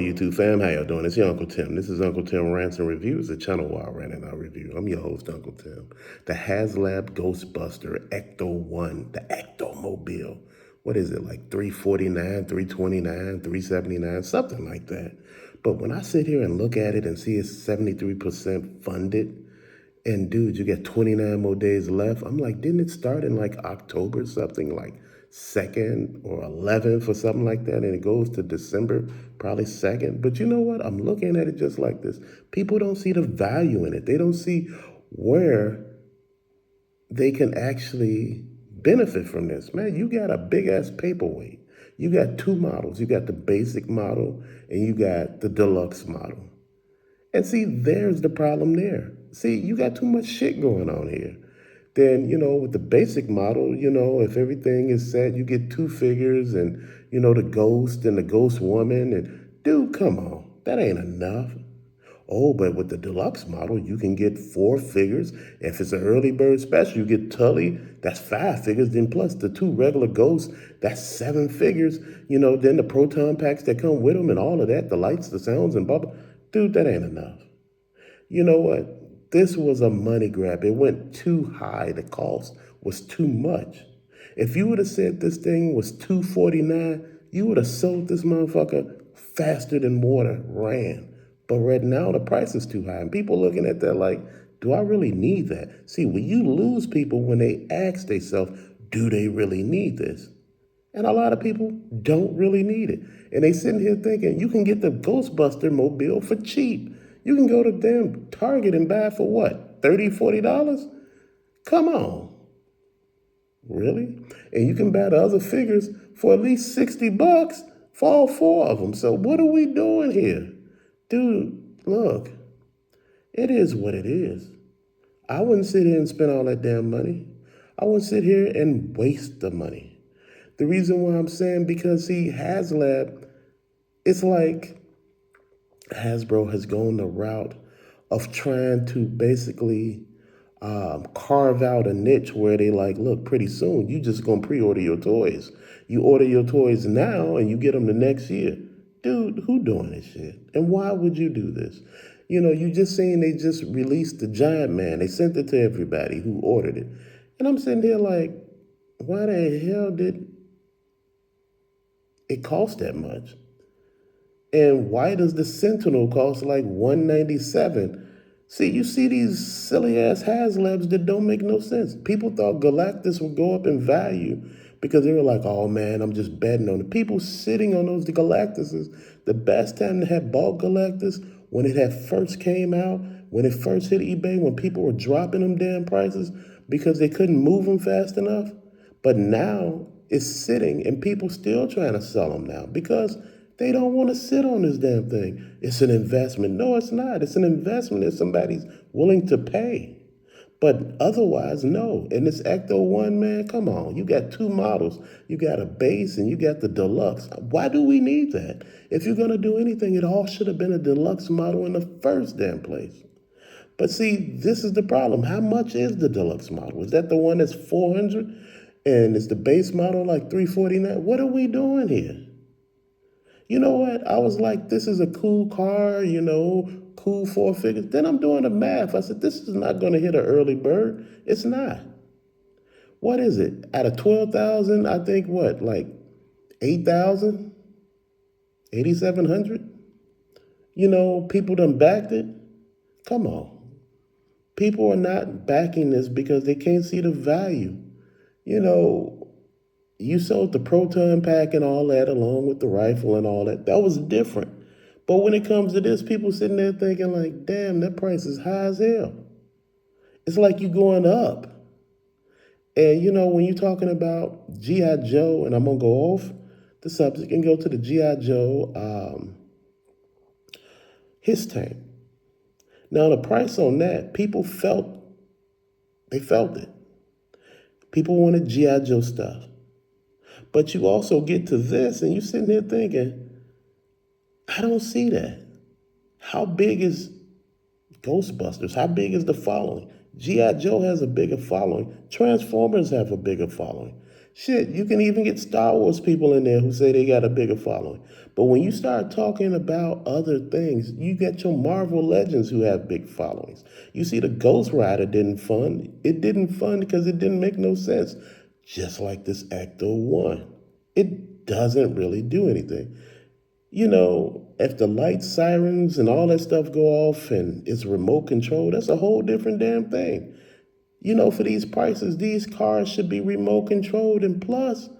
YouTube fam, how y'all doing? It's your Uncle Tim. This is Uncle Tim Rants and Reviews, the channel where I rant and I review. I'm your host, Uncle Tim. The Haslab Ghostbuster Ecto 1, the Ectomobile. What is it, like 349, 329, 379, something like that. But when I sit here and look at it and see it's 73% funded, and dude, you got 29 more days left. I'm like, didn't it start in like October, something like 2nd or 11th or something like that? And it goes to December, probably 2nd. But you know what? I'm looking at it just like this. People don't see the value in it. They don't see where they can actually benefit from this. Man, you got a big ass paperweight. You got two models. You got the basic model and you got the deluxe model. And see, there's the problem there. See, you got too much shit going on here. Then, with the basic model, if everything is set, you get two figures and, the ghost and the ghost woman. And, dude, come on. That ain't enough. Oh, but with the deluxe model, you can get four figures. If it's an early bird special, you get Tully, that's five figures. Then plus the two regular ghosts, that's seven figures. Then the proton packs that come with them and all of that, the lights, the sounds, and blah, blah. Dude, that ain't enough. You know what? This was a money grab. It went too high. The cost was too much. If you would have said this thing was $249, you would have sold this motherfucker faster than water ran. But right now the price is too high. And people looking at that like, do I really need that? See, when you lose people when they ask themselves, do they really need this? And a lot of people don't really need it. And they sitting here thinking, you can get the Ghostbuster mobile for cheap. You can go to damn Target and buy it for what, $30, $40? Come on. Really? And you can buy the other figures for at least $60 for all four of them. So what are we doing here? Dude, look, it is what it is. I wouldn't sit here and spend all that damn money. I wouldn't sit here and waste the money. The reason why I'm saying, because see, Haslab, it's like Hasbro has gone the route of trying to basically carve out a niche where they like, look, pretty soon you just gonna pre-order your toys. You order your toys now and you get them the next year. Dude, who doing this shit? And why would you do this? You just seen they just released the Giant Man. They sent it to everybody who ordered it. And I'm sitting there like, why the hell did it cost that much? And why does the Sentinel cost like $197? See, you see these silly ass Haslabs that don't make no sense. People thought Galactus would go up in value because they were like, oh man, I'm just betting on it. People sitting on those Galactuses, the best time to have bought Galactus when it had first came out, when it first hit eBay, when people were dropping them damn prices because they couldn't move them fast enough. But now it's sitting and people still trying to sell them now because they don't want to sit on this damn thing. It's an investment. No, it's not. It's an investment that somebody's willing to pay. But otherwise, no. And this Ecto 1, man, come on. You got two models. You got a base and you got the deluxe. Why do we need that? If you're going to do anything, it all should have been a deluxe model in the first damn place. But see, this is the problem. How much is the deluxe model? Is that the one that's 400 and is the base model like 349? What are we doing here? You know what? I was like, this is a cool car, cool four figures. Then I'm doing the math. I said, this is not going to hit an early bird. It's not. What is it? Out of 12,000, I think what, like 8,000, 8,700? People done backed it. Come on. People are not backing this because they can't see the value. You sold the proton pack and all that along with the rifle and all that. That was different. But when it comes to this, people sitting there thinking like, damn, that price is high as hell. It's like you going up. And when you're talking about G.I. Joe, and I'm going to go off the subject and go to the G.I. Joe his tank. Now the price on that, they felt it. People wanted G.I. Joe stuff. But you also get to this and you're sitting there thinking, I don't see that. How big is Ghostbusters? How big is the following? G.I. Joe has a bigger following. Transformers have a bigger following. Shit, you can even get Star Wars people in there who say they got a bigger following. But when you start talking about other things, you get your Marvel Legends who have big followings. You see, the Ghost Rider didn't fund. It didn't fund because it didn't make no sense. Just like this Ecto 1. It doesn't really do anything. If the lights, sirens, and all that stuff go off and it's remote control, that's a whole different damn thing. For these prices, these cars should be remote controlled. And plus,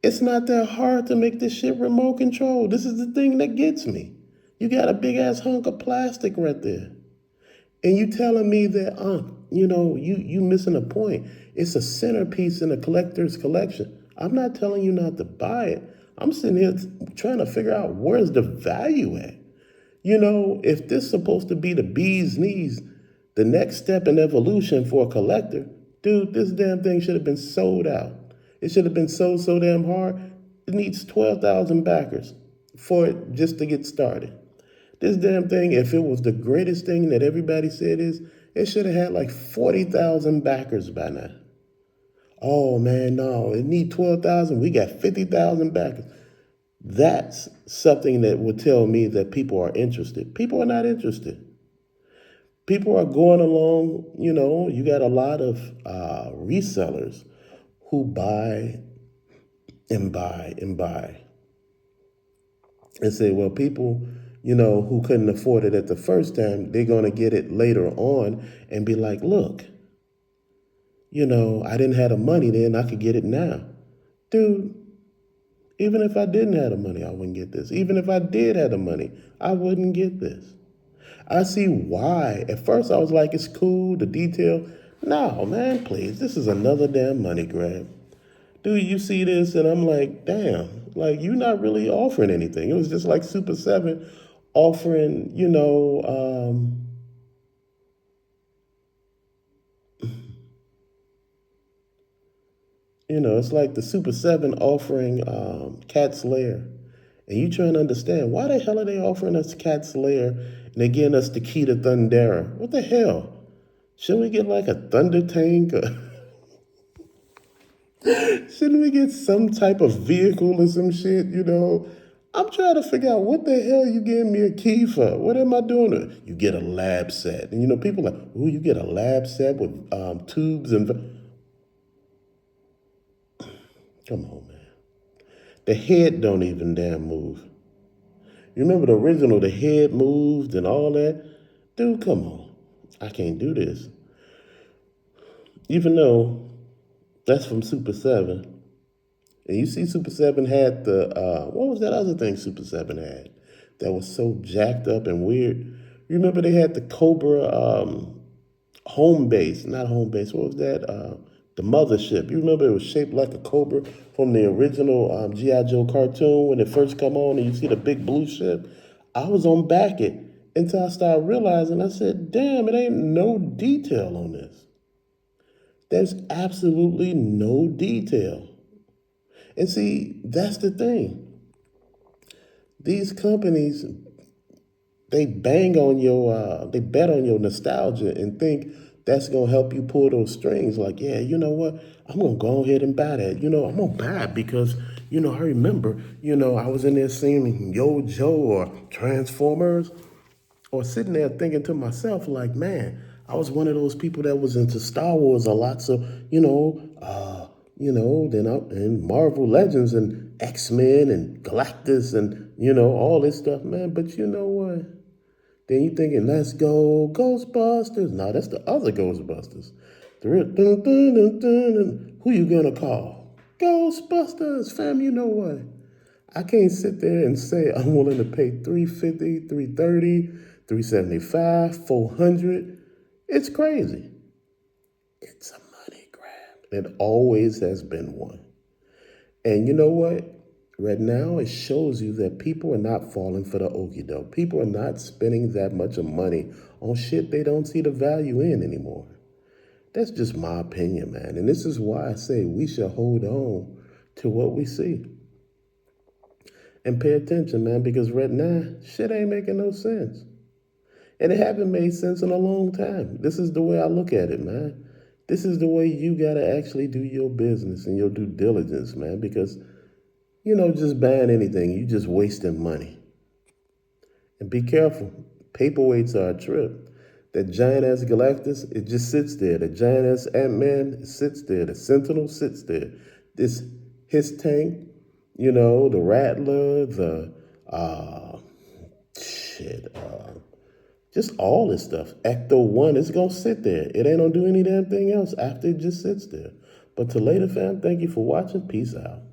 it's not that hard to make this shit remote controlled. This is the thing that gets me. You got a big ass hunk of plastic right there. And you telling me that, you missing a point. It's a centerpiece in a collector's collection. I'm not telling you not to buy it. I'm sitting here trying to figure out where's the value at. If this is supposed to be the bee's knees, the next step in evolution for a collector, dude, this damn thing should have been sold out. It should have been sold so damn hard. It needs 12,000 backers for it just to get started. This damn thing, if it was the greatest thing that everybody said is, it should have had like 40,000 backers by now. Oh man, no, it need 12,000. We got 50,000 backers. That's something that would tell me that people are interested. People are not interested. People are going along, you got a lot of resellers who buy and buy and buy and say, well, people, who couldn't afford it at the first time, they're going to get it later on and be like, look, I didn't have the money then, I could get it now. Dude, even if I didn't have the money, I wouldn't get this. Even if I did have the money, I wouldn't get this. I see why. At first, I was like, it's cool, the detail. No, man, please. This is another damn money grab. Dude, you see this, and I'm like, damn, like, you're not really offering anything. It was just like Super 7 offering, it's like the Super 7 offering Cat's Lair. And you trying to understand, why the hell are they offering us Cat's Lair and they're giving us the key to Thundera? What the hell? Shouldn't we get like a thunder tank? Shouldn't we get some type of vehicle or some shit, I'm trying to figure out what the hell you giving me a key for. What am I doing? You get a lab set. And, people are like, ooh, you get a lab set with tubes and... Come on, man. The head don't even damn move. You remember the original, the head moved and all that? Dude, come on. I can't do this. Even though that's from Super 7. And you see Super 7 had the, what was that other thing Super 7 had that was so jacked up and weird? You remember they had the Cobra home base, not home base, what was that? The mothership. You remember it was shaped like a Cobra from the original G.I. Joe cartoon when it first come on and you see the big blue ship? I was on back it until I started realizing, I said, damn, it ain't no detail on this. There's absolutely no detail. And see, that's the thing. These companies, they they bet on your nostalgia and think that's gonna help you pull those strings. Like, yeah, you know what? I'm gonna go ahead and buy that. I'm gonna buy it because, I remember, I was in there seeing Yo Joe or Transformers, or sitting there thinking to myself, like, man, I was one of those people that was into Star Wars a lot. So, then and Marvel Legends and X-Men and Galactus and, all this stuff, man. But you know what? Then you thinking, let's go Ghostbusters. No, that's the other Ghostbusters. The real dun, dun, dun, dun, dun. Who you gonna call? Ghostbusters, fam, you know what? I can't sit there and say I'm willing to pay 350, 330, 375, 400. It's crazy. It's a money grab. It always has been one. And you know what? Right now, it shows you that people are not falling for the okie doke. People are not spending that much of money on shit they don't see the value in anymore. That's just my opinion, man. And this is why I say we should hold on to what we see. And pay attention, man, because right now, shit ain't making no sense. And it haven't made sense in a long time. This is the way I look at it, man. This is the way you gotta actually do your business and your due diligence, man, because just buying anything, you just wasting money. And be careful. Paperweights are a trip. That giant ass Galactus, it just sits there. The giant ass Ant-Man sits there. The Sentinel sits there. This his tank, the Rattler, the shit, just all this stuff. Ecto 1 is gonna sit there. It ain't gonna do any damn thing else after it just sits there. But to later, fam, thank you for watching. Peace out.